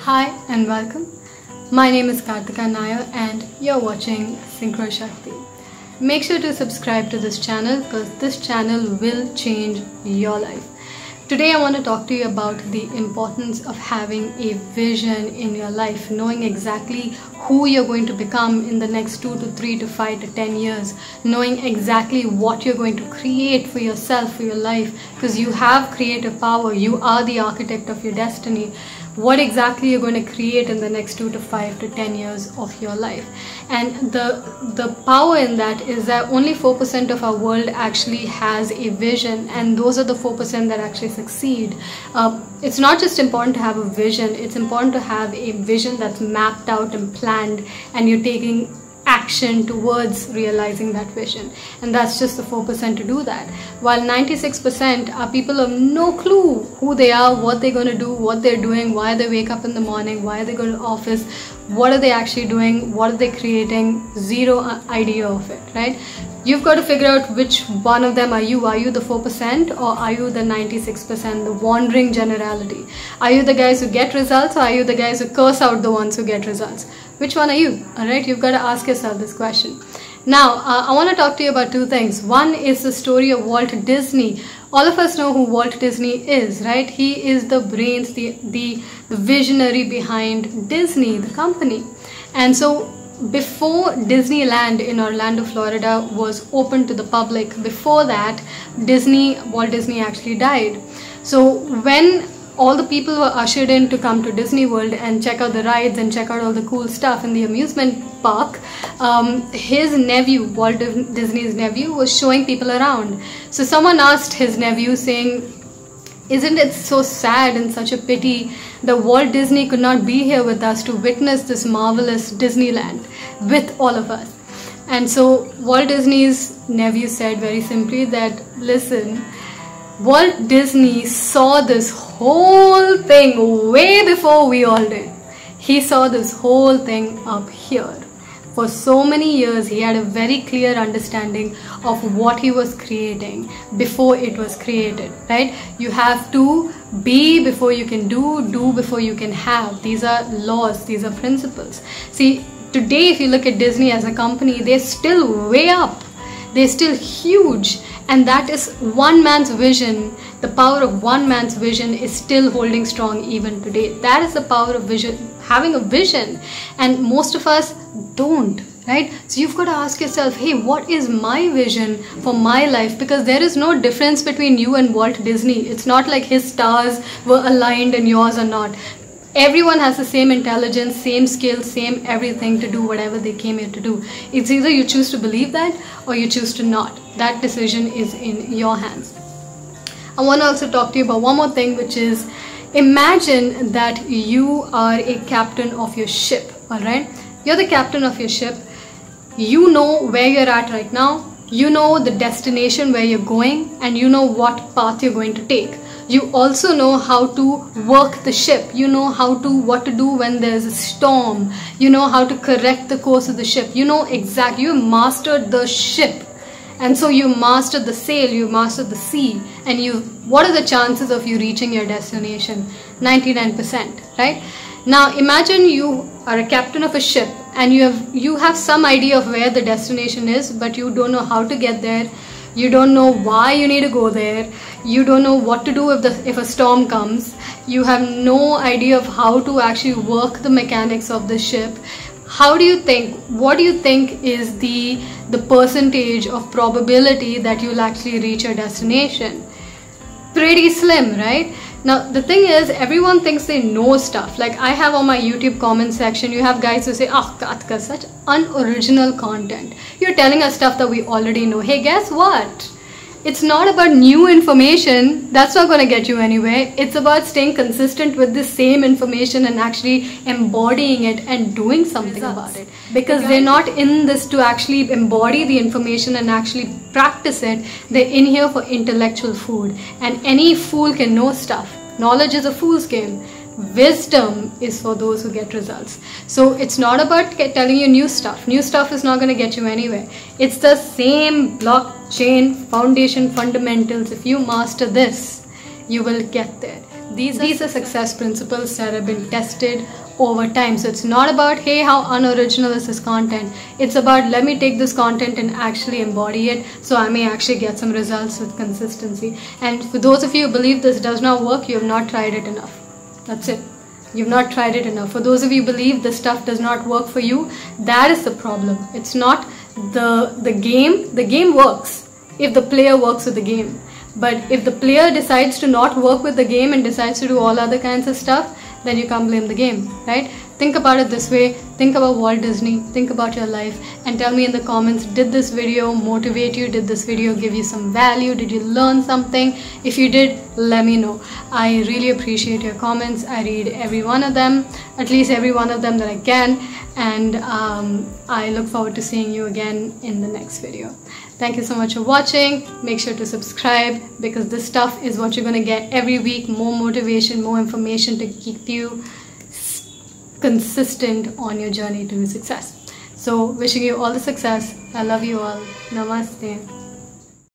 Hi and welcome. My name is Kartika Nair and you're watching Synchro Shakti. Make sure to subscribe to this channel because this channel will change your life. Today I want to talk to you about the importance of having a vision in your life, knowing exactly who you're going to become in the next 2 to 3 to 5 to 10 years, knowing exactly what you're going to create for yourself, for your life, because you have creative power. You are the architect of your destiny. What exactly you're going to create in the next 2 to 5 to 10 years of your life. And the power in that is that only 4% of our world actually has a vision, and those are the 4% that actually succeed. It's not just important to have a vision, it's important to have a vision that's mapped out and planned, and you're taking action towards realizing that vision, and that's just the 4% to do that, while 96% are people of no clue who they are, what they're going to do, what they're doing, why they wake up in the morning, why they go to office, what are they actually doing, what are they creating, zero idea of it, right? You've got to figure out which one of them are you. Are you the 4% or are you the 96%, the wandering generality? Are you the guys who get results or are you the guys who curse out the ones who get results? Which one are you? Alright, you've got to ask yourself this question. Now, I want to talk to you about two things. One is the story of Walt Disney. All of us know who Walt Disney is, right? He is the brains, the visionary behind Disney, the company. And so, before Disneyland in Orlando, Florida was open to the public, before that, Walt Disney actually died. So when all the people were ushered in to come to Disney World and check out the rides and check out all the cool stuff in the amusement park, his nephew, Walt Disney's nephew, was showing people around. So someone asked his nephew saying, "Isn't it so sad and such a pity that Walt Disney could not be here with us to witness this marvelous Disneyland with all of us?" And so Walt Disney's nephew said very simply that, "Listen, Walt Disney saw this whole thing way before we all did. He saw this whole thing up here. For so many years, he had a very clear understanding of what he was creating before it was created, right? You have to be before you can do before you can have. These are laws, these are principles. See, today if you look at Disney as a company, they're still way up. They're still huge. And that is one man's vision. The power of one man's vision is still holding strong even today. That is the power of vision, having a vision. And most of us don't, right? So you've got to ask yourself, hey, what is my vision for my life? Because there is no difference between you and Walt Disney. It's not like his stars were aligned and yours are not. Everyone has the same intelligence, same skills, same everything to do whatever they came here to do. It's either you choose to believe that or you choose to not. That decision is in your hands. I want to also talk to you about one more thing, which is imagine that you are a captain of your ship, alright? You're the captain of your ship. You know where you're at right now. You know the destination where you're going, and you know what path you're going to take. You also know how to work the ship. You know what to do when there's a storm. You know how to correct the course of the ship. You know exactly, you mastered the ship. And so you mastered the sail, you mastered the sea, and what are the chances of you reaching your destination? 99%, right? Now imagine you are a captain of a ship and you have some idea of where the destination is, but you don't know how to get there. You don't know why you need to go there. You don't know what to do if a storm comes. You have no idea of how to actually work the mechanics of the ship. How do you think? What do you think is the percentage of probability that you'll actually reach your destination? Pretty slim, right? Now the thing is, everyone thinks they know stuff. Like I have on my YouTube comment section, you have guys who say, "Oh, Kartika, such unoriginal content. You're telling us stuff that we already know." Hey, guess what? It's not about new information. That's not going to get you anywhere. It's about staying consistent with the same information and actually embodying it and doing something about it. Because they're not in this to actually embody the information and actually practice it. They're in here for intellectual food. And any fool can know stuff. Knowledge is a fool's game. Wisdom is for those who get results. So it's not about telling you new stuff. New stuff is not going to get you anywhere. It's the same blockchain foundation fundamentals. If you master this, you will get there. These are success principles that have been tested over time. So it's not about, hey, how unoriginal is this content. It's about, let me take this content and actually embody it so I may actually get some results with consistency. And for those of you who believe this does not work, you have not tried it enough. That's it. You've not tried it enough. For those of you who believe this stuff does not work for you, that is the problem. It's not the game. The game works if the player works with the game. But if the player decides to not work with the game and decides to do all other kinds of stuff, then you can't blame the game, right? Think about it this way. Think about Walt Disney. Think about your life and tell me in the comments, did this video motivate you? Did this video give you some value? Did you learn something? If you did, let me know. I really appreciate your comments. I read every one of them, at least every one of them that I can. And I look forward to seeing you again in the next video. Thank you so much for watching. Make sure to subscribe because this stuff is what you're going to get every week. More motivation, more information to keep you consistent on your journey to success. So wishing you all the success. I love you all. Namaste.